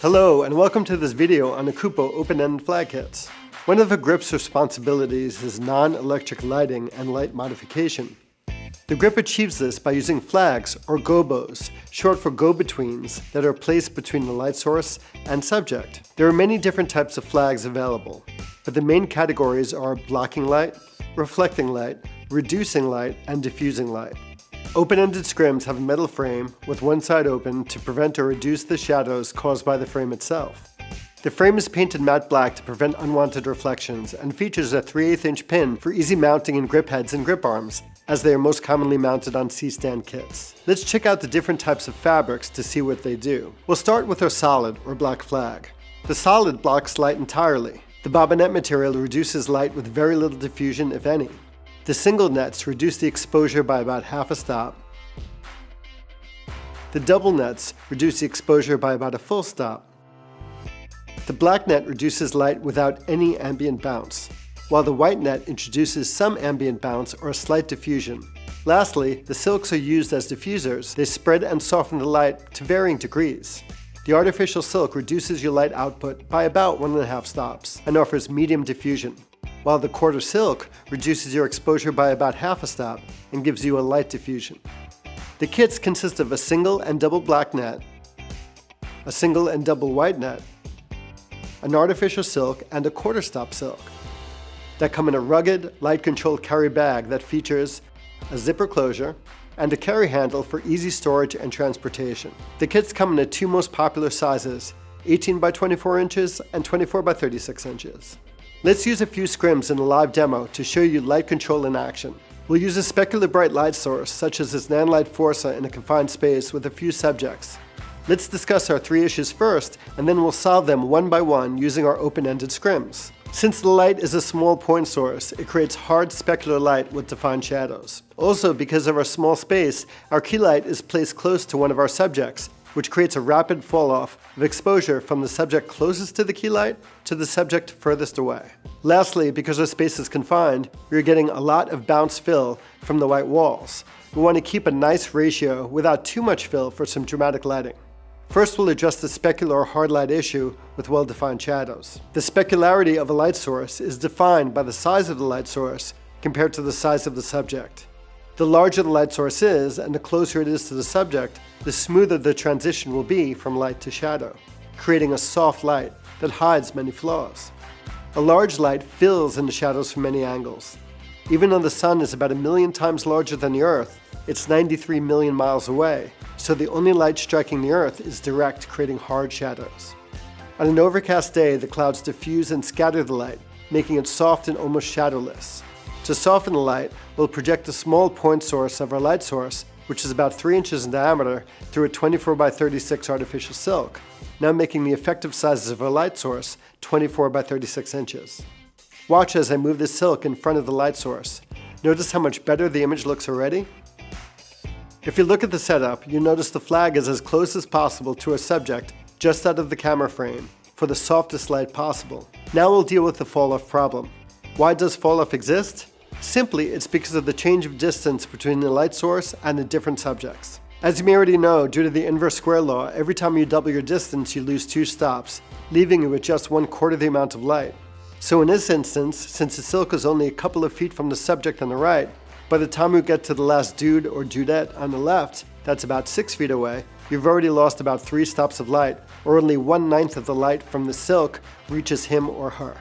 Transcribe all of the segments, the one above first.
Hello and welcome to this video on the Kupo open-ended flag kits. One of the grip's responsibilities is non-electric lighting and light modification. The grip achieves this by using flags or gobos, short for go-betweens, that are placed between the light source and subject. There are many different types of flags available, but the main categories are blocking light, reflecting light, reducing light, and diffusing light. Open-ended scrims have a metal frame with one side open to prevent or reduce the shadows caused by the frame itself. The frame is painted matte black to prevent unwanted reflections and features a 3/8" pin for easy mounting in grip heads and grip arms, as they are most commonly mounted on C-stand kits. Let's check out the different types of fabrics to see what they do. We'll start with our solid or black flag. The solid blocks light entirely. The bobbinet material reduces light with very little diffusion, if any. The single nets reduce the exposure by about half a stop. The double nets reduce the exposure by about a full stop. The black net reduces light without any ambient bounce, while the white net introduces some ambient bounce or a slight diffusion. Lastly, the silks are used as diffusers. They spread and soften the light to varying degrees. The artificial silk reduces your light output by about 1.5 stops and offers medium diffusion, while the quarter silk reduces your exposure by about half a stop and gives you a light diffusion. The kits consist of a single and double black net, a single and double white net, an artificial silk, and a quarter stop silk that come in a rugged, light-controlled carry bag that features a zipper closure and a carry handle for easy storage and transportation. The kits come in the two most popular sizes, 18 by 24 inches and 24 by 36 inches. Let's use a few scrims in a live demo to show you light control in action. We'll use a specular bright light source, such as this nanlite Forza, in a confined space with a few subjects. Let's discuss our 3 issues first, and then we'll solve them one by one using our open-ended scrims. Since the light is a small point source, it creates hard specular light with defined shadows. Also, because of our small space, our key light is placed close to one of our subjects, which creates a rapid fall-off of exposure from the subject closest to the key light to the subject furthest away. Lastly, because our space is confined, we are getting a lot of bounce fill from the white walls. We want to keep a nice ratio without too much fill for some dramatic lighting. First, we'll address the specular or hard light issue with well-defined shadows. The specularity of a light source is defined by the size of the light source compared to the size of the subject. The larger the light source is, and the closer it is to the subject, the smoother the transition will be from light to shadow, creating a soft light that hides many flaws. A large light fills in the shadows from many angles. Even though the sun is about 1,000,000 times larger than the Earth, it's 93 million miles away, so the only light striking the Earth is direct, creating hard shadows. On an overcast day, the clouds diffuse and scatter the light, making it soft and almost shadowless. To soften the light, we'll project a small point source of our light source, which is about 3 inches in diameter, through a 24 by 36 artificial silk, now making the effective sizes of our light source 24 by 36 inches. Watch as I move the silk in front of the light source. Notice how much better the image looks already? If you look at the setup, you notice the flag is as close as possible to our subject, just out of the camera frame, for the softest light possible. Now we'll deal with the fall-off problem. Why does fall-off exist? Simply, it's because of the change of distance between the light source and the different subjects. As you may already know, due to the inverse square law, every time you double your distance, you lose 2 stops, leaving you with just 1/4 the amount of light. So in this instance, since the silk is only a couple of feet from the subject on the right, by the time we get to the last dude or dudette on the left, that's about 6 feet away, you've already lost about 3 stops of light, or only 1/9 of the light from the silk reaches him or her.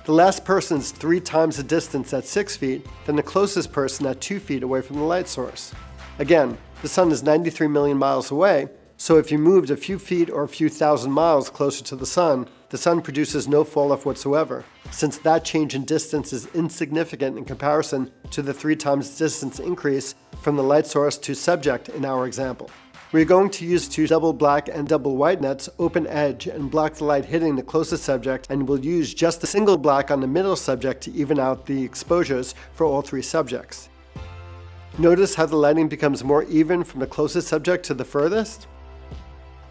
The last person is 3 times the distance at 6 feet than the closest person at 2 feet away from the light source. Again, the sun is 93 million miles away, so if you moved a few feet or a few thousand miles closer to the sun produces no fall-off whatsoever, since that change in distance is insignificant in comparison to the 3 times distance increase from the light source to subject in our example. We're going to use 2 double black and double white nets open edge and block the light hitting the closest subject, and we'll use just a single black on the middle subject to even out the exposures for all 3 subjects. Notice how the lighting becomes more even from the closest subject to the furthest?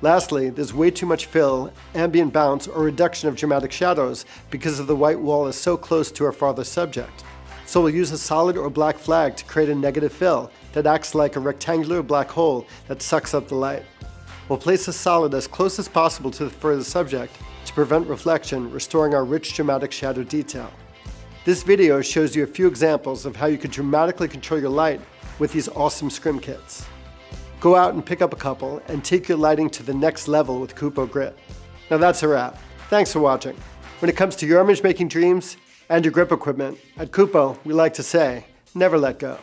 Lastly, there's way too much fill, ambient bounce, or reduction of dramatic shadows because of the white wall is so close to our farthest subject. So we'll use a solid or black flag to create a negative fill that acts like a rectangular black hole that sucks up the light. We'll place the solid as close as possible to the subject to prevent reflection, restoring our rich dramatic shadow detail. This video shows you a few examples of how you could dramatically control your light with these awesome scrim kits. Go out and pick up a couple and take your lighting to the next level with Kupo Grit. Now that's a wrap. Thanks for watching. When it comes to your image making dreams and your grip equipment, at Kupo we like to say, never let go.